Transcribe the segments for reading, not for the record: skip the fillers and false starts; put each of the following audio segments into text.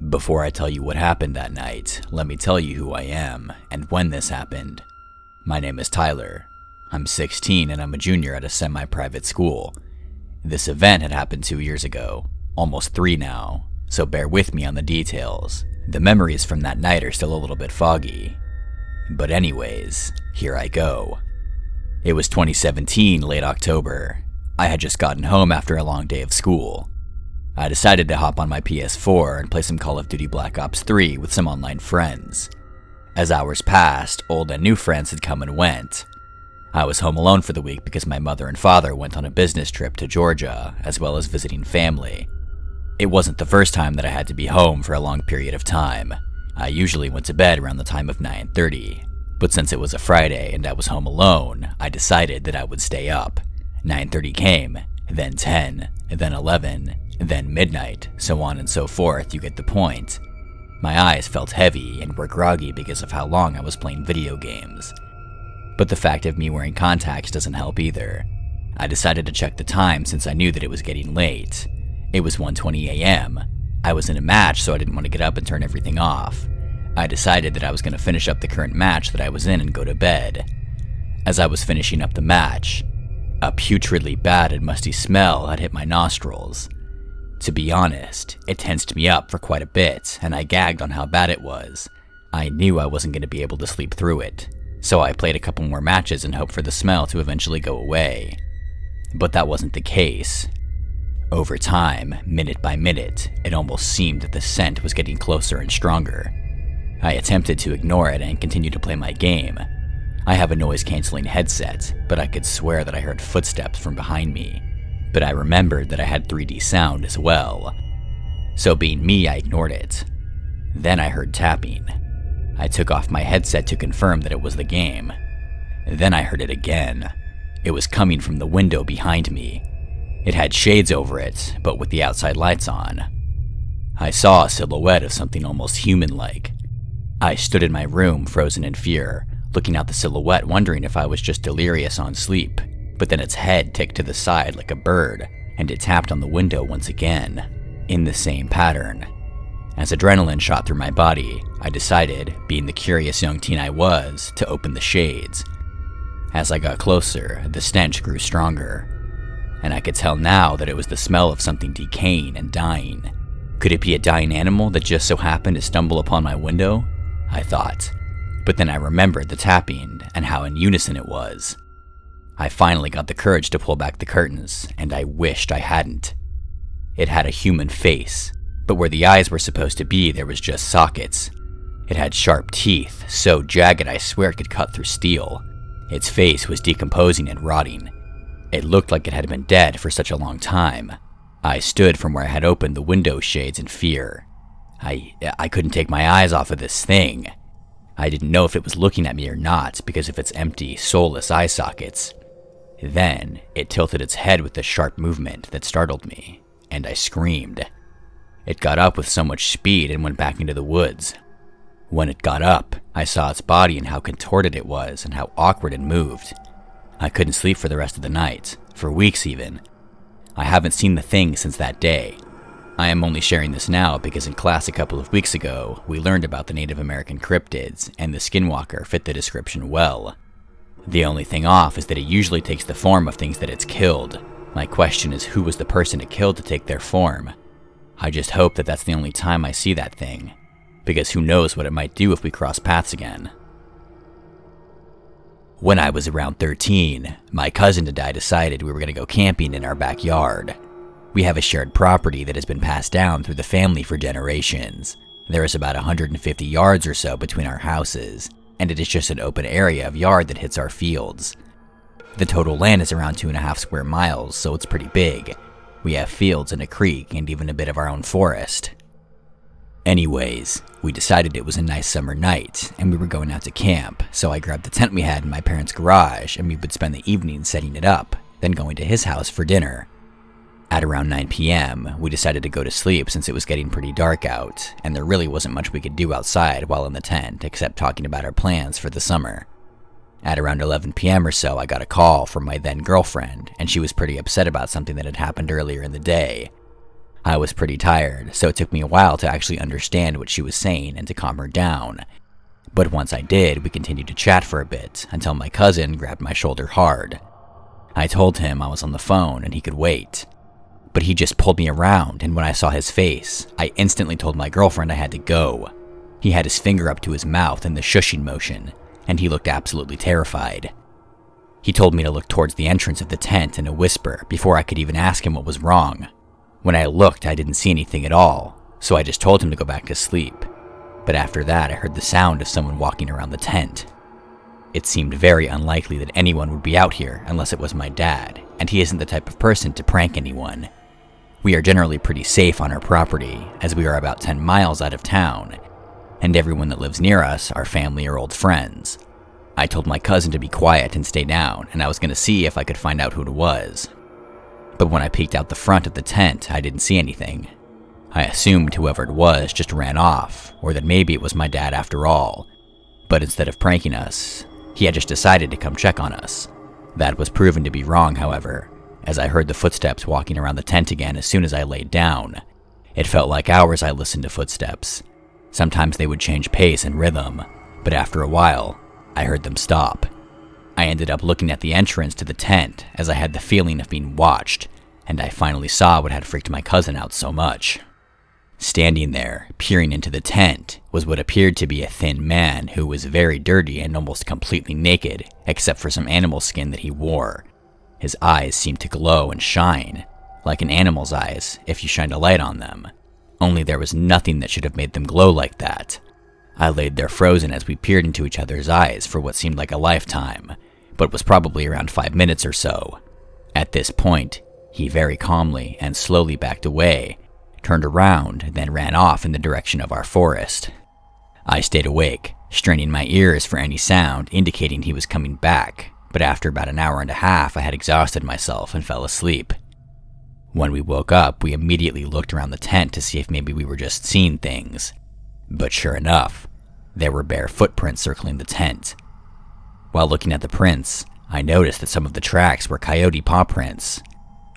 Before I tell you what happened that night, let me tell you who I am and when this happened. My name is Tyler. I'm 16 and I'm a junior at a semi-private school. This event had happened 2 years ago, almost 3 now, so bear with me on the details. The memories from that night are still a little bit foggy. But anyways, here I go. It was 2017, late October. I had just gotten home after a long day of school. I decided to hop on my PS4 and play some Call of Duty Black Ops 3 with some online friends. As hours passed, old and new friends had come and went. I was home alone for the week because my mother and father went on a business trip to Georgia, as well as visiting family. It wasn't the first time that I had to be home for a long period of time. I usually went to bed around the time of 9:30, but since it was a Friday and I was home alone, I decided that I would stay up. 9:30 came, then 10, then 11, then midnight, so on and so forth, you get the point. My eyes felt heavy and were groggy because of how long I was playing video games. But the fact of me wearing contacts doesn't help either. I decided to check the time since I knew that it was getting late. It was 1:20 a.m. I was in a match, so I didn't want to get up and turn everything off. I decided that I was going to finish up the current match that I was in and go to bed. As I was finishing up the match, a putridly bad and musty smell had hit my nostrils. To be honest, it tensed me up for quite a bit, and I gagged on how bad it was. I knew I wasn't going to be able to sleep through it, so I played a couple more matches and hoped for the smell to eventually go away. But that wasn't the case. Over time, minute by minute, it almost seemed that the scent was getting closer and stronger. I attempted to ignore it and continue to play my game. I have a noise-canceling headset, but I could swear that I heard footsteps from behind me. But I remembered that I had 3D sound as well. So being me, I ignored it. Then I heard tapping. I took off my headset to confirm that it was the game. Then I heard it again. It was coming from the window behind me. It had shades over it, but with the outside lights on. I saw a silhouette of something almost human-like. I stood in my room, frozen in fear, looking out the silhouette, wondering if I was just delirious on sleep. But then its head ticked to the side like a bird, and it tapped on the window once again, in the same pattern. As adrenaline shot through my body, I decided, being the curious young teen I was, to open the shades. As I got closer, the stench grew stronger, and I could tell now that it was the smell of something decaying and dying. Could it be a dying animal that just so happened to stumble upon my window? I thought, but then I remembered the tapping and how in unison it was. I finally got the courage to pull back the curtains, and I wished I hadn't. It had a human face, but where the eyes were supposed to be, there was just sockets. It had sharp teeth, so jagged I swear it could cut through steel. Its face was decomposing and rotting. It looked like it had been dead for such a long time. I stood from where I had opened the window shades in fear. I couldn't take my eyes off of this thing. I didn't know if it was looking at me or not because of its empty, soulless eye sockets. Then, it tilted its head with a sharp movement that startled me, and I screamed. It got up with so much speed and went back into the woods. When it got up, I saw its body and how contorted it was and how awkward it moved. I couldn't sleep for the rest of the night, for weeks even. I haven't seen the thing since that day. I am only sharing this now because in class a couple of weeks ago, we learned about the Native American cryptids, and the skinwalker fit the description well. The only thing off is that it usually takes the form of things that it's killed. My question is, who was the person it killed to take their form? I just hope that that's the only time I see that thing, because who knows what it might do if we cross paths again. When I was around 13, my cousin and I decided we were going to go camping in our backyard. We have a shared property that has been passed down through the family for generations. There is about 150 yards or so between our houses, and it is just an open area of yard that hits our fields. The total land is around 2.5 square miles, so it's pretty big. We have fields and a creek and even a bit of our own forest. Anyways, we decided it was a nice summer night, and we were going out to camp, so I grabbed the tent we had in my parents' garage, and we would spend the evening setting it up, then going to his house for dinner. At around 9 p.m., we decided to go to sleep since it was getting pretty dark out, and there really wasn't much we could do outside while in the tent except talking about our plans for the summer. At around 11 p.m. or so, I got a call from my then girlfriend, and she was pretty upset about something that had happened earlier in the day. I was pretty tired, so it took me a while to actually understand what she was saying and to calm her down. But once I did, we continued to chat for a bit until my cousin grabbed my shoulder hard. I told him I was on the phone and he could wait. But he just pulled me around, and when I saw his face, I instantly told my girlfriend I had to go. He had his finger up to his mouth in the shushing motion, and he looked absolutely terrified. He told me to look towards the entrance of the tent in a whisper before I could even ask him what was wrong. When I looked, I didn't see anything at all, so I just told him to go back to sleep. But after that, I heard the sound of someone walking around the tent. It seemed very unlikely that anyone would be out here unless it was my dad, and he isn't the type of person to prank anyone. We are generally pretty safe on our property, as we are about 10 miles out of town, and everyone that lives near us are family or old friends. I told my cousin to be quiet and stay down, and I was going to see if I could find out who it was. But when I peeked out the front of the tent, I didn't see anything. I assumed whoever it was just ran off, or that maybe it was my dad after all. But instead of pranking us, he had just decided to come check on us. That was proven to be wrong, however, as I heard the footsteps walking around the tent again as soon as I laid down. It felt like hours I listened to footsteps. Sometimes they would change pace and rhythm, but after a while, I heard them stop. I ended up looking at the entrance to the tent as I had the feeling of being watched, and I finally saw what had freaked my cousin out so much. Standing there, peering into the tent, was what appeared to be a thin man who was very dirty and almost completely naked, except for some animal skin that he wore. His eyes seemed to glow and shine, like an animal's eyes if you shined a light on them. Only there was nothing that should have made them glow like that. I laid there frozen as we peered into each other's eyes for what seemed like a lifetime, but was probably around 5 minutes or so. At this point, he very calmly and slowly backed away, turned around, then ran off in the direction of our forest. I stayed awake, straining my ears for any sound indicating he was coming back, but after about an hour and a half I had exhausted myself and fell asleep. When we woke up, we immediately looked around the tent to see if maybe we were just seeing things. But sure enough, there were bare footprints circling the tent. While looking at the prints, I noticed that some of the tracks were coyote paw prints,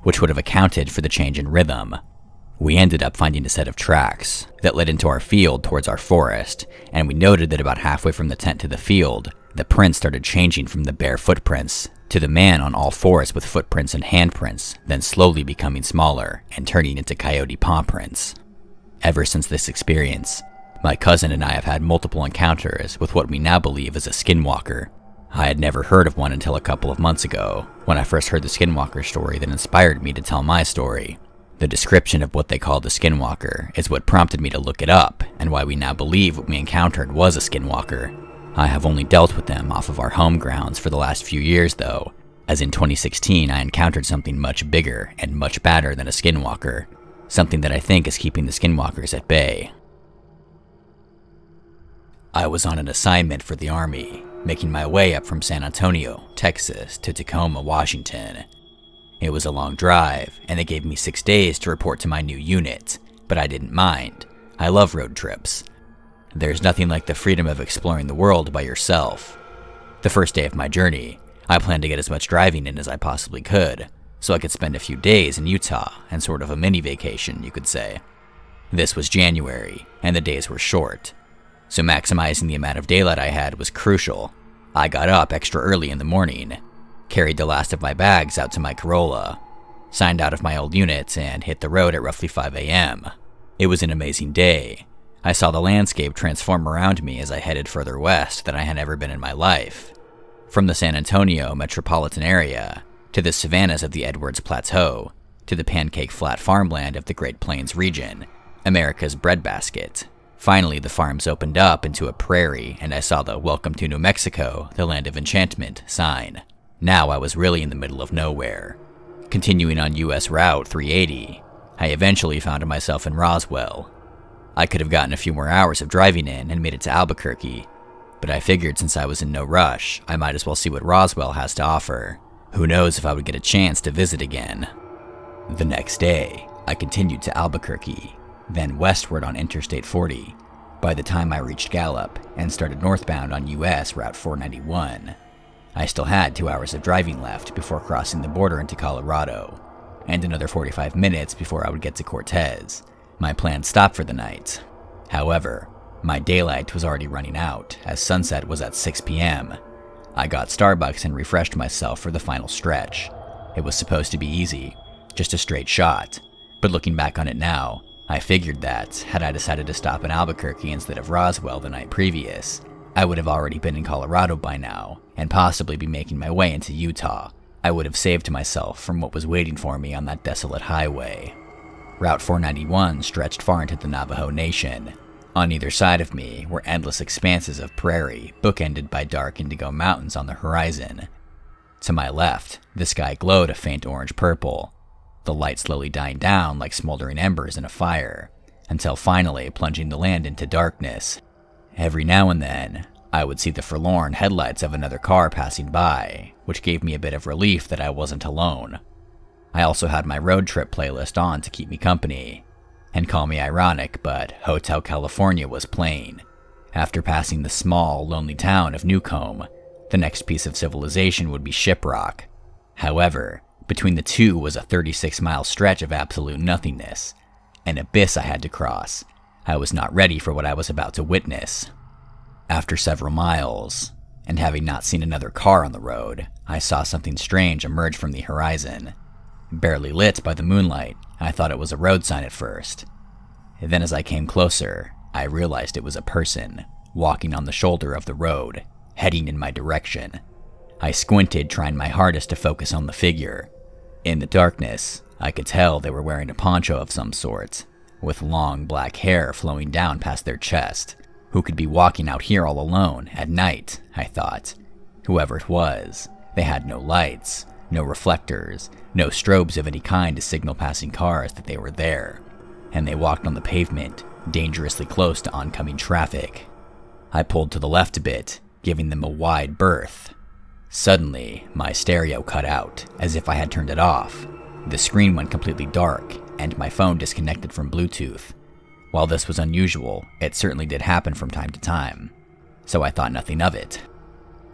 which would have accounted for the change in rhythm. We ended up finding a set of tracks that led into our field towards our forest, and we noted that about halfway from the tent to the field, the prints started changing from the bare footprints to the man on all fours with footprints and handprints, then slowly becoming smaller and turning into coyote paw prints. Ever since this experience, my cousin and I have had multiple encounters with what we now believe is a skinwalker. I had never heard of one until a couple of months ago, when I first heard the skinwalker story that inspired me to tell my story. The description of what they called a skinwalker is what prompted me to look it up, and why we now believe what we encountered was a skinwalker. I have only dealt with them off of our home grounds for the last few years though, as in 2016 I encountered something much bigger and much badder than a skinwalker, something that I think is keeping the skinwalkers at bay. I was on an assignment for the Army, making my way up from San Antonio, Texas to Tacoma, Washington. It was a long drive, and they gave me 6 days to report to my new unit, but I didn't mind. I love road trips. There's nothing like the freedom of exploring the world by yourself. The first day of my journey, I planned to get as much driving in as I possibly could, so I could spend a few days in Utah, and sort of a mini vacation, you could say. This was January, and the days were short, so maximizing the amount of daylight I had was crucial. I got up extra early in the morning, carried the last of my bags out to my Corolla, signed out of my old unit, and hit the road at roughly 5 a.m. It was an amazing day. I saw the landscape transform around me as I headed further west than I had ever been in my life. From the San Antonio metropolitan area, to the savannas of the Edwards Plateau, to the pancake flat farmland of the Great Plains region, America's breadbasket. Finally, the farms opened up into a prairie, and I saw the "Welcome to New Mexico, the Land of Enchantment" sign. Now I was really in the middle of nowhere. Continuing on US Route 380, I eventually found myself in Roswell. I could have gotten a few more hours of driving in and made it to Albuquerque, but I figured since I was in no rush, I might as well see what Roswell has to offer. Who knows if I would get a chance to visit again. The next day, I continued to Albuquerque, then westward on Interstate 40, by the time I reached Gallup and started northbound on US Route 491. I still had 2 hours of driving left before crossing the border into Colorado. and another 45 minutes before I would get to Cortez. My plan stopped for the night. However, my daylight was already running out, as sunset was at 6 p.m. I got Starbucks and refreshed myself for the final stretch. It was supposed to be easy, just a straight shot, but looking back on it now, I figured that, had I decided to stop in Albuquerque instead of Roswell the night previous, I would have already been in Colorado by now, and possibly be making my way into Utah. I would have saved myself from what was waiting for me on that desolate highway. Route 491 stretched far into the Navajo Nation. On either side of me were endless expanses of prairie, bookended by dark indigo mountains on the horizon. To my left, the sky glowed a faint orange-purple, the light slowly dying down like smoldering embers in a fire, until finally plunging the land into darkness. Every now and then, I would see the forlorn headlights of another car passing by, which gave me a bit of relief that I wasn't alone. I also had my road trip playlist on to keep me company. And call me ironic, but Hotel California was playing. After passing the small, lonely town of Newcomb, the next piece of civilization would be Shiprock. However, between the two was a 36-mile stretch of absolute nothingness, an abyss I had to cross. I was not ready for what I was about to witness. After several miles, and having not seen another car on the road, I saw something strange emerge from the horizon. Barely lit by the moonlight, I thought it was a road sign at first. Then as I came closer, I realized it was a person, walking on the shoulder of the road, heading in my direction. I squinted, trying my hardest to focus on the figure. In the darkness, I could tell they were wearing a poncho of some sort, with long black hair flowing down past their chest. Who could be walking out here all alone, at night, I thought. Whoever it was, they had no lights, no reflectors, no strobes of any kind to signal passing cars that they were there, and they walked on the pavement, dangerously close to oncoming traffic. I pulled to the left a bit, giving them a wide berth. Suddenly, my stereo cut out, as if I had turned it off. The screen went completely dark, and my phone disconnected from Bluetooth. While this was unusual, it certainly did happen from time to time, so I thought nothing of it.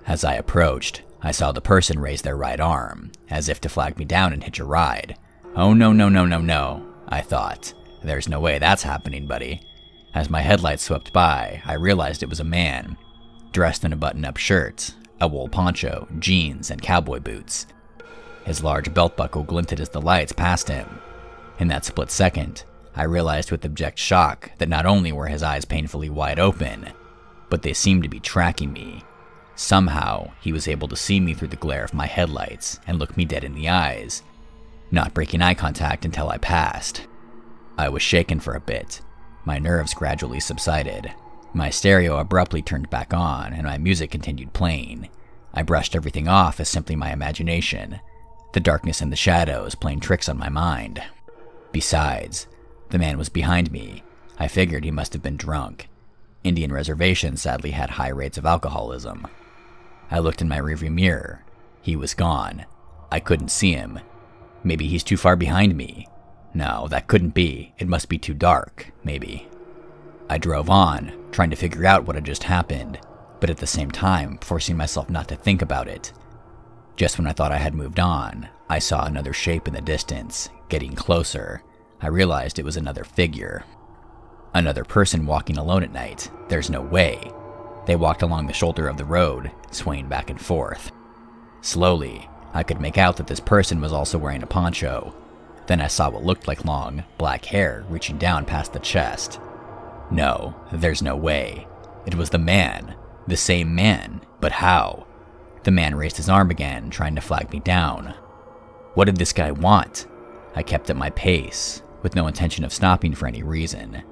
As I approached, I saw the person raise their right arm, as if to flag me down and hitch a ride. Oh no, I thought. There's no way that's happening, buddy. As my headlights swept by, I realized it was a man, dressed in a button-up shirt, a wool poncho, jeans, and cowboy boots. His large belt buckle glinted as the lights passed him. In that split second, I realized with abject shock that not only were his eyes painfully wide open, but they seemed to be tracking me. Somehow, he was able to see me through the glare of my headlights and look me dead in the eyes, not breaking eye contact until I passed. I was shaken for a bit. My nerves gradually subsided. My stereo abruptly turned back on, and my music continued playing. I brushed everything off as simply my imagination, the darkness and the shadows playing tricks on my mind. Besides, the man was behind me. I figured he must have been drunk. Indian reservations sadly had high rates of alcoholism. I looked in my rearview mirror. He was gone. I couldn't see him. Maybe he's too far behind me. No, that couldn't be. It must be too dark, maybe. I drove on, trying to figure out what had just happened, but at the same time, forcing myself not to think about it. Just when I thought I had moved on, I saw another shape in the distance, getting closer. I realized it was another figure. Another person walking alone at night. There's no way. They walked along the shoulder of the road, swaying back and forth. Slowly, I could make out that this person was also wearing a poncho. Then I saw what looked like long, black hair reaching down past the chest. No, there's no way. It was the man. The same man. But how? The man raised his arm again, trying to flag me down. What did this guy want? I kept at my pace, with no intention of stopping for any reason.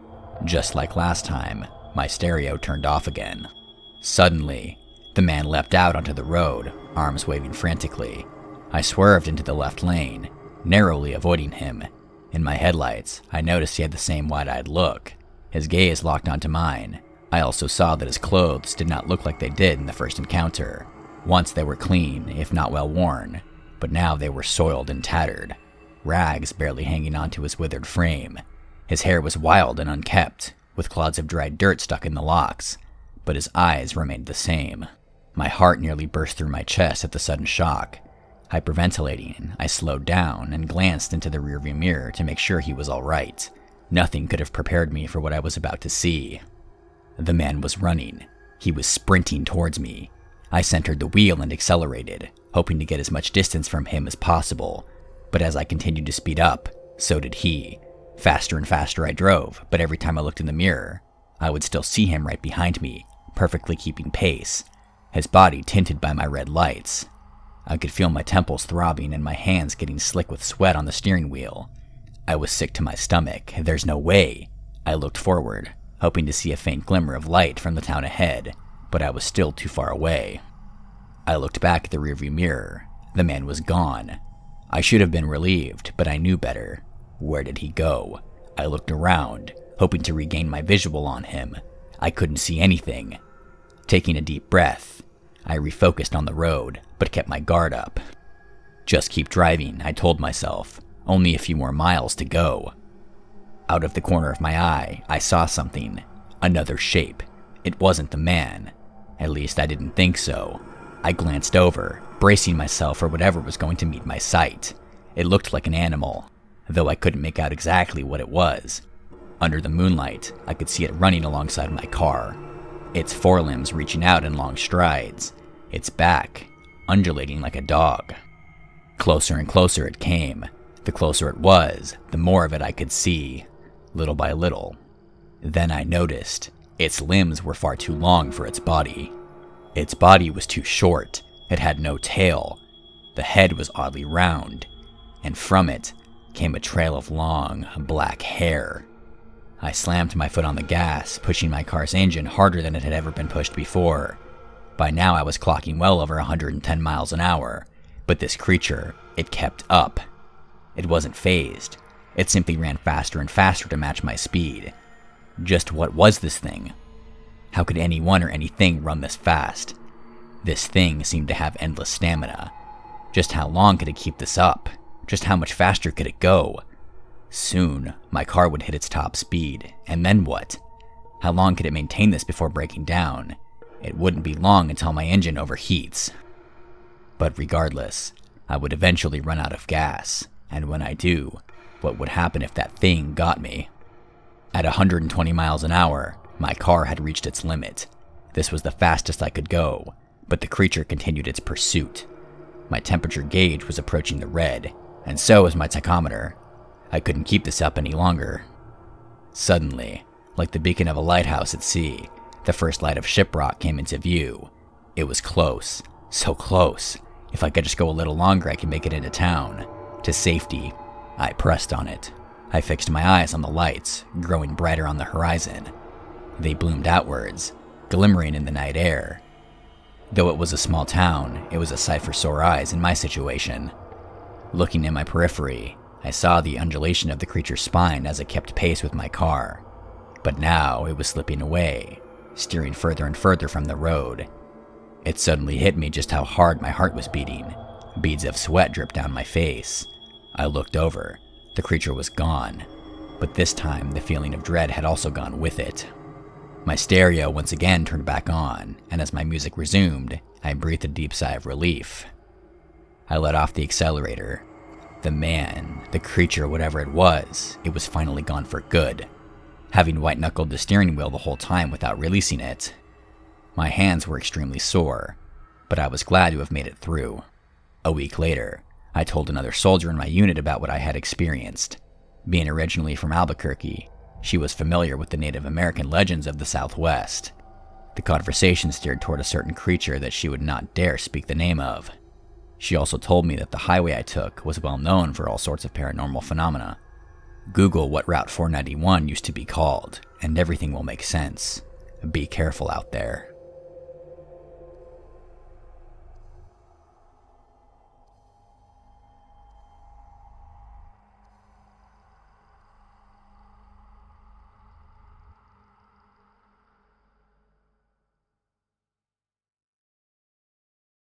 Just like last time, my stereo turned off again. Suddenly, the man leapt out onto the road, arms waving frantically. I swerved into the left lane, narrowly avoiding him. In my headlights, I noticed he had the same wide-eyed look. His gaze locked onto mine. I also saw that his clothes did not look like they did in the first encounter. Once they were clean, if not well worn, but now they were soiled and tattered, rags barely hanging onto his withered frame. His hair was wild and unkempt, with clods of dried dirt stuck in the locks, but his eyes remained the same. My heart nearly burst through my chest at the sudden shock. Hyperventilating, I slowed down and glanced into the rearview mirror to make sure he was alright. Nothing could have prepared me for what I was about to see. The man was running. He was sprinting towards me. I centered the wheel and accelerated, hoping to get as much distance from him as possible. But as I continued to speed up, so did he. Faster and faster I drove, but every time I looked in the mirror, I would still see him right behind me, perfectly keeping pace, his body tinted by my red lights. I could feel my temples throbbing and my hands getting slick with sweat on the steering wheel. I was sick to my stomach. There's no way. I looked forward, hoping to see a faint glimmer of light from the town ahead, but I was still too far away. I looked back at the rearview mirror. The man was gone. I should have been relieved, but I knew better. Where did he go? I looked around, hoping to regain my visual on him. I couldn't see anything. Taking a deep breath, I refocused on the road, but kept my guard up. Just keep driving, I told myself. Only a few more miles to go. Out of the corner of my eye, I saw something. Another shape. It wasn't the man. At least I didn't think so. I glanced over, bracing myself for whatever was going to meet my sight. It looked like an animal, though I couldn't make out exactly what it was. Under the moonlight, I could see it running alongside my car. Its forelimbs reaching out in long strides. Its back undulating like a dog. Closer and closer it came. The closer it was, the more of it I could see, little by little. Then I noticed its limbs were far too long for its body. Its body was too short. It had no tail. The head was oddly round, and from it came a trail of long, black hair. I slammed my foot on the gas, pushing my car's engine harder than it had ever been pushed before. By now I was clocking well over 110 miles an hour, but this creature, it kept up. It wasn't phased. It simply ran faster and faster to match my speed. Just what was this thing? How could anyone or anything run this fast? This thing seemed to have endless stamina. Just how long could it keep this up? Just how much faster could it go? Soon, my car would hit its top speed, and then what? How long could it maintain this before breaking down? It wouldn't be long until my engine overheats. But regardless, I would eventually run out of gas, and when I do, what would happen if that thing got me? At 120 miles an hour, my car had reached its limit. This was the fastest I could go, but the creature continued its pursuit. My temperature gauge was approaching the red, and so was my tachometer. I couldn't keep this up any longer. Suddenly, like the beacon of a lighthouse at sea, the first light of shiprock came into view. It was close, so close. If I could just go a little longer, I could make it into town. To safety, I pressed on it. I fixed my eyes on the lights, growing brighter on the horizon. They bloomed outwards, glimmering in the night air. Though it was a small town, it was a sight for sore eyes in my situation. Looking in my periphery, I saw the undulation of the creature's spine as it kept pace with my car. But now it was slipping away, steering further and further from the road. It suddenly hit me just how hard my heart was beating. Beads of sweat dripped down my face. I looked over. The creature was gone. But this time, the feeling of dread had also gone with it. My stereo once again turned back on, and as my music resumed, I breathed a deep sigh of relief. I let off the accelerator. The man, the creature, whatever it was finally gone for good. Having white-knuckled the steering wheel the whole time without releasing it. My hands were extremely sore, but I was glad to have made it through. A week later, I told another soldier in my unit about what I had experienced. Being originally from Albuquerque, she was familiar with the Native American legends of the Southwest. The conversation steered toward a certain creature that she would not dare speak the name of. She also told me that the highway I took was well known for all sorts of paranormal phenomena. Google what Route 491 used to be called, and everything will make sense. Be careful out there.